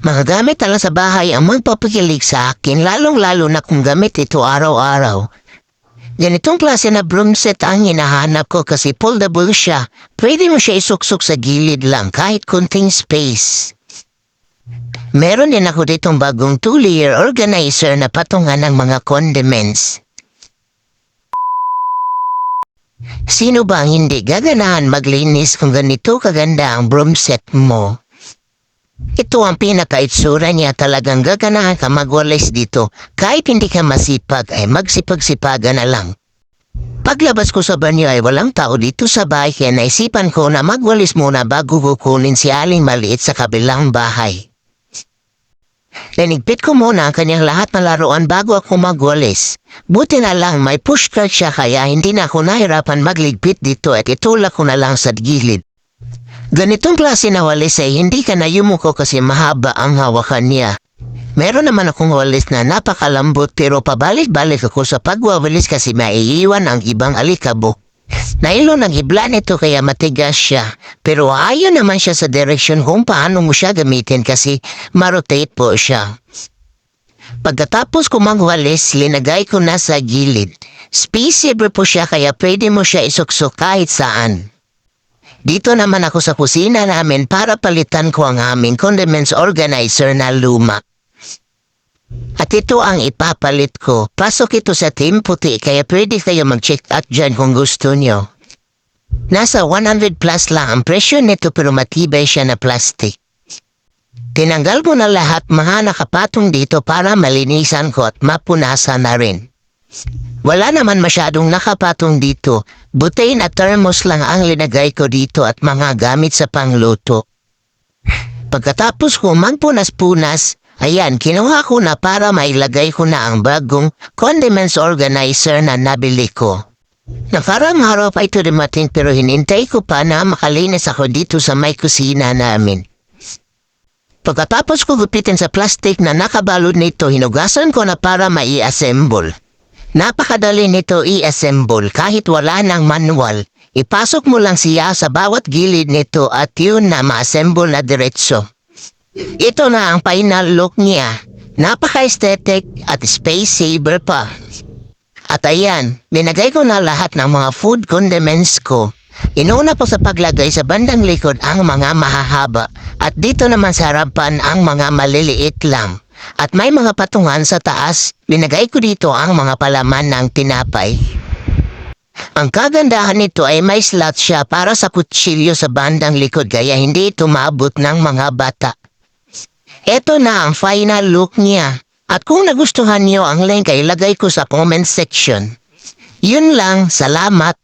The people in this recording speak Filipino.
Mga gamit na lang sa bahay ang magpapakilig sa akin, lalong-lalo na kung gamit ito araw-araw. Ganitong klase na broom set ang hinahanap ko kasi foldable siya. Pwede mo siya isuksok sa gilid lang kahit konting space. Meron din ako ditong bagong 2-layer organizer na patungan ng mga condiments. Sino ba ang hindi gaganahan maglinis kung ganito kaganda ang broom set mo? Ito ang pinakaitsura niya, talagang gaganahan ka magwalis dito. Kahit hindi ka masipag ay magsipag-sipagan na lang. Paglabas ko sa banyo ay walang tao dito sa bahay kaya naisipan ko na magwalis muna bago kukunin si Aling Maliit sa kabilang bahay. Linigpit ko muna ang kanyang lahat na laruan bago ako magwalis. Buti na lang may pushcart siya kaya hindi na ako nahirapan magligpit dito at itulak ko na lang sa gilid. Ganitong klase na walis ay hindi ka na yumuko kasi mahaba ang hawakan niya. Meron naman akong walis na napakalambot pero pabalik-balik ako sa pagwawalis kasi maiiwan ang ibang alikabok. Nailon ang hibla nito kaya matigas siya. Pero ayaw naman siya sa direksyon kung paano mo siya gamitin kasi marotate po siya. Pagkatapos ko magwalis, linagay ko na sa gilid. Space saver po siya kaya pwede mo siya isuksok kahit saan. Dito naman ako sa kusina namin para palitan ko ang aming condiments organizer na luma. At ito ang ipapalit ko. Pasok ito sa team puti kaya pwede kayo mag-check out dyan kung gusto nyo. Nasa 100 plus lang ang presyo nito pero matibay siya na plastic. Tinanggal ko na lahat mga nakapatong dito para malinisan ko at mapunasan na rin. Wala naman masyadong nakapatong dito. Butane at thermos lang ang linagay ko dito at mga gamit sa pangluto. Pagkatapos ko magpunas-punas, ayan, kinuha ko na para mailagay ko na ang bagong condiments organizer na nabili ko. Nakarang araw pa ito dumating pero hinintay ko pa na makalinis ako dito sa may kusina namin. Pagkatapos ko gupitin sa plastic na nakabalot nito, hinugasan ko na para mai-assemble. Napakadali nito i-assemble kahit wala ng manual. Ipasok mo lang siya sa bawat gilid nito at yun na ma-assemble na diretso. Ito na ang final look niya. Napaka-aesthetic at space saver pa. At ayan, linagay ko na lahat ng mga food condiments ko. Inuna po sa paglagay sa bandang likod ang mga mahahaba at dito naman sa harapan ang mga maliliit lang. At may mga patungan sa taas, linagay ko dito ang mga palaman ng tinapay. Ang kagandahan nito ay may slot siya para sa kutsilyo sa bandang likod kaya hindi ito maabot ng mga bata. Ito na ang final look niya. At kung nagustuhan niyo ang link ay ilagay ko sa comment section. Yun lang, salamat.